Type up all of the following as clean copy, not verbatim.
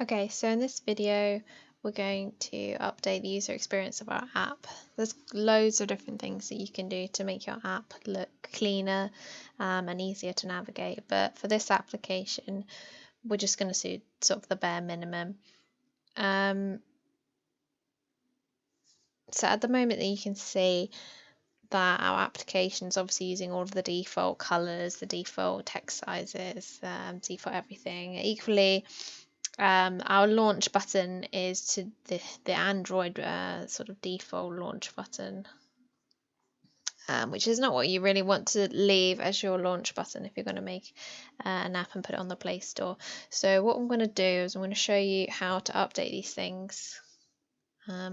Okay, so in this video, we're going to update the user experience of our app. There's loads of different things that you can do to make your app look cleaner and easier to navigate. But for this application, we're just going to do sort of the bare minimum. So at the moment that you can see that our application is obviously using all of the default colors, the default text sizes, default everything. Equally, our launch button is to the Android sort of default launch button, which is not what you really want to leave as your launch button if you're going to make an app and put it on the Play Store. So what I'm going to do is I'm going to show you how to update these things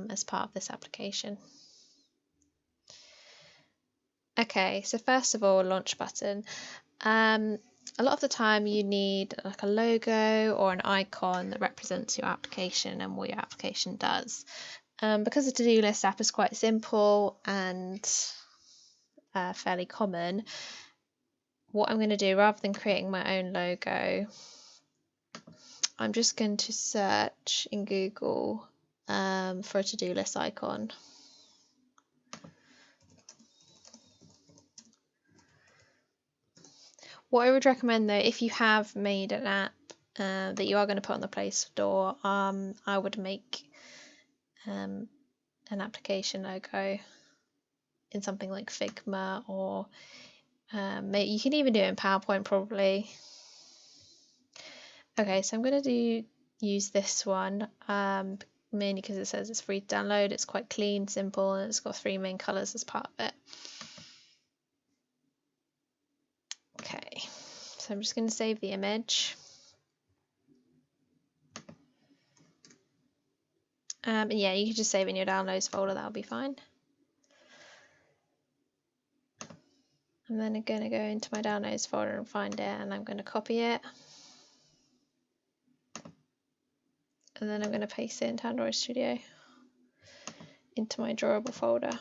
as part of this application. Okay, so first of all, launch button. A lot of the time you need like a logo or an icon that represents your application and what your application does. Because the to-do list app is quite simple and fairly common, what I'm going to do, rather than creating my own logo, I'm just going to search in Google for a to-do list icon. What I would recommend though, if you have made an app that you are going to put on the Play Store, I would make an application logo in something like Figma, or you can even do it in PowerPoint probably. Okay, so I'm going to use this one mainly because it says it's free to download. It's quite clean, simple, and it's got 3 main colors as part of it. Okay, so I'm just going to save the image. And yeah, you can just save it in your downloads folder, that'll be fine. I'm then going to go into my downloads folder and find it, and I'm going to copy it. And then I'm going to paste it into Android Studio, into my drawable folder.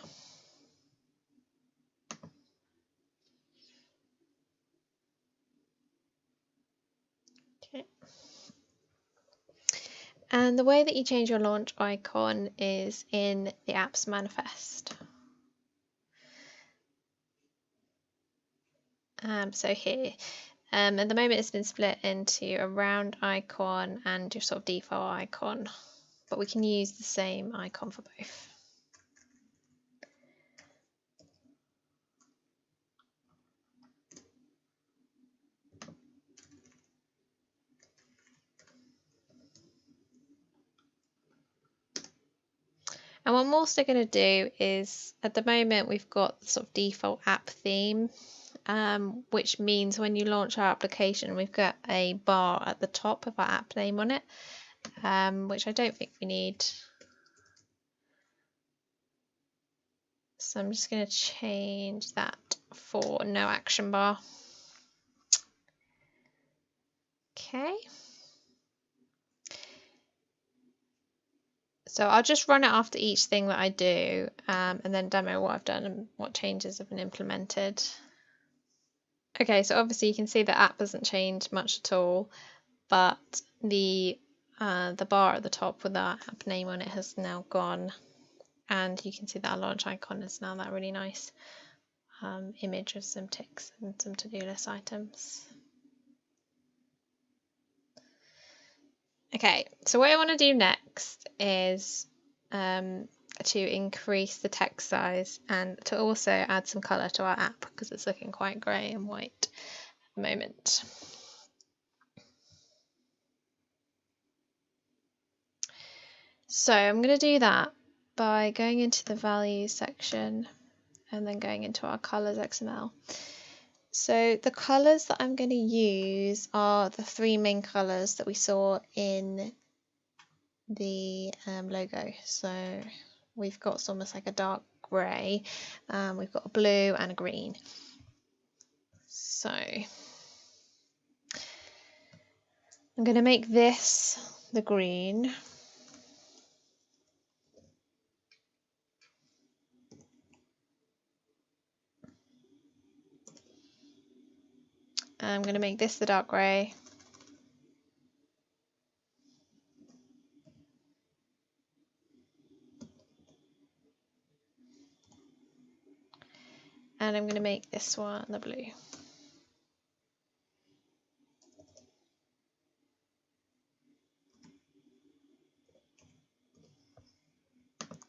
Okay. And the way that you change your launch icon is in the apps manifest. So here, at the moment it's been split into a round icon and your sort of default icon, but we can use the same icon for both. And what I'm also going to do is, at the moment we've got the sort of default app theme, which means when you launch our application we've got a bar at the top of our app name on it, which I don't think we need. So I'm just going to change that for no action bar. Okay. So I'll just run it after each thing that I do, and then demo what I've done and what changes have been implemented. Okay, so obviously you can see the app hasn't changed much at all, but the bar at the top with our app name on it has now gone, and you can see that our launch icon is now that really nice image of some ticks and some to-do list items. Okay, so what I want to do next is to increase the text size and to also add some colour to our app because it's looking quite grey and white at the moment. So I'm going to do that by going into the values section and then going into our colours XML. So the colours that I'm going to use are the 3 main colours that we saw in the logo. So we've got almost like a dark grey, we've got a blue and a green. So I'm going to make this the green. I'm going to make this the dark grey. and I'm going to make this one the blue.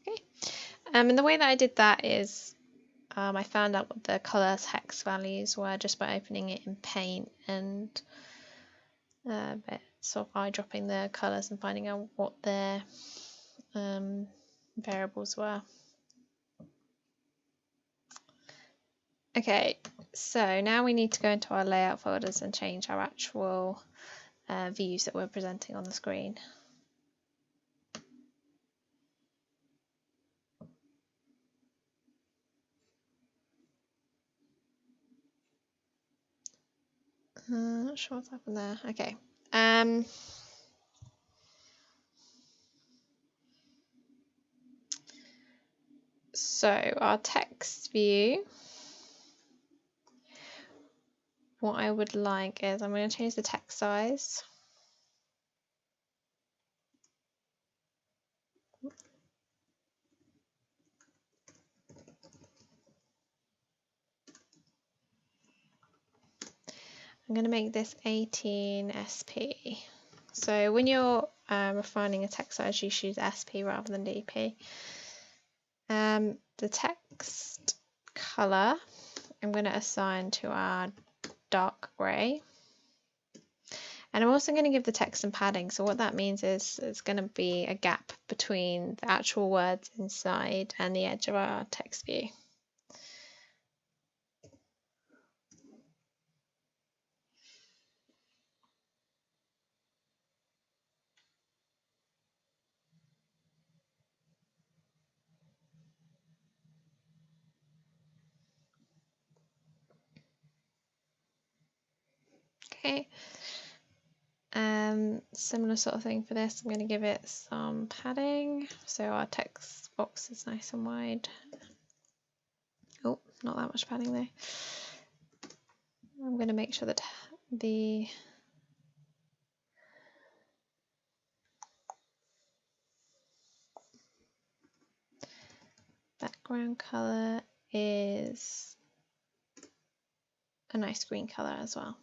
Okay, and the way that I did that is I found out what the color text values were just by opening it in Paint and sort of eyedropping the colors and finding out what their variables were. Okay, so now we need to go into our layout folders and change our actual views that we're presenting on the screen. Not sure what's happened there. Okay. So our text view, what I would like is I'm going to change the text size. I'm going to make this 18 SP. So when you're refining a text size, you choose SP rather than DP. The text color, I'm going to assign to our dark grey. And I'm also going to give the text some padding. So what that means is it's going to be a gap between the actual words inside and the edge of our text view. Okay. Similar sort of thing for this. I'm going to give it some padding so our text box is nice and wide. Oh, not that much padding there. I'm going to make sure that the background color is a nice green color as well.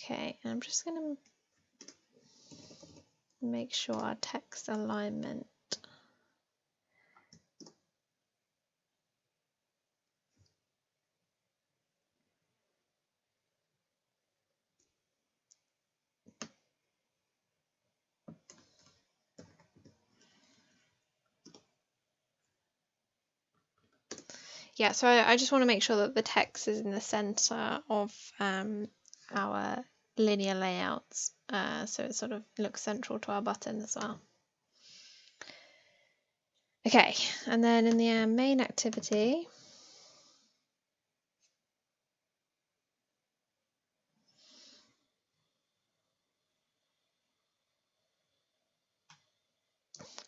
Okay, and I'm just going to make sure our text alignment so I just want to make sure that the text is in the center of our linear layouts, so it sort of looks central to our button as well. Okay, and then in the main activity,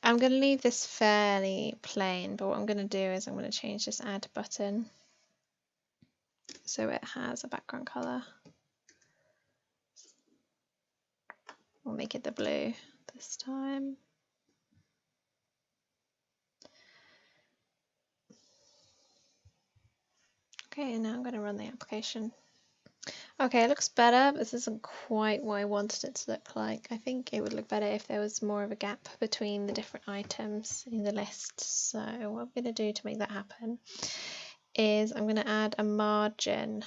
I'm going to leave this fairly plain, but what I'm going to do is I'm going to change this add button so it has a background color. We'll make it the blue this time. Okay, and now I'm going to run the application. Okay, it looks better. This isn't quite what I wanted it to look like. I think it would look better if there was more of a gap between the different items in the list. So what I'm going to do to make that happen is I'm going to add a margin.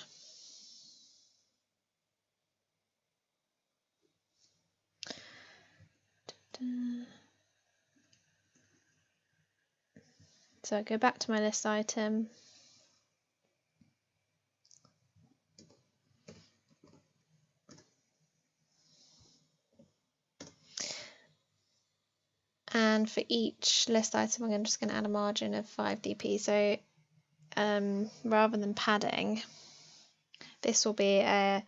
So I go back to my list item. And for each list item, I'm just going to add a margin of 5 dp. So rather than padding, this will be an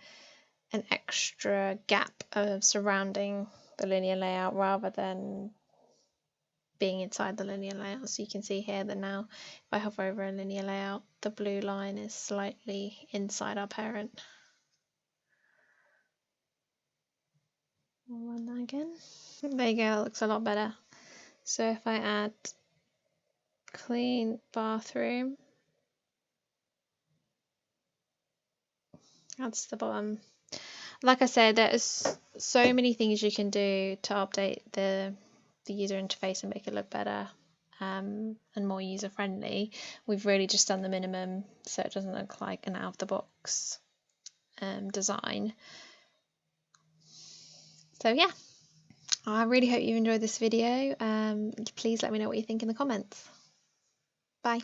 extra gap surrounding the linear layout rather than being inside the linear layout. So you can see here that now if I hover over a linear layout, the blue line is slightly inside our parent. I'll run that again. There you go, it looks a lot better. So if I add clean bathroom. That's the bottom. Like I said, there's so many things you can do to update the user interface and make it look better, and more user friendly. We've really just done the minimum so it doesn't look like an out of the box design. So yeah, I really hope you enjoyed this video. Please let me know what you think in the comments. Bye.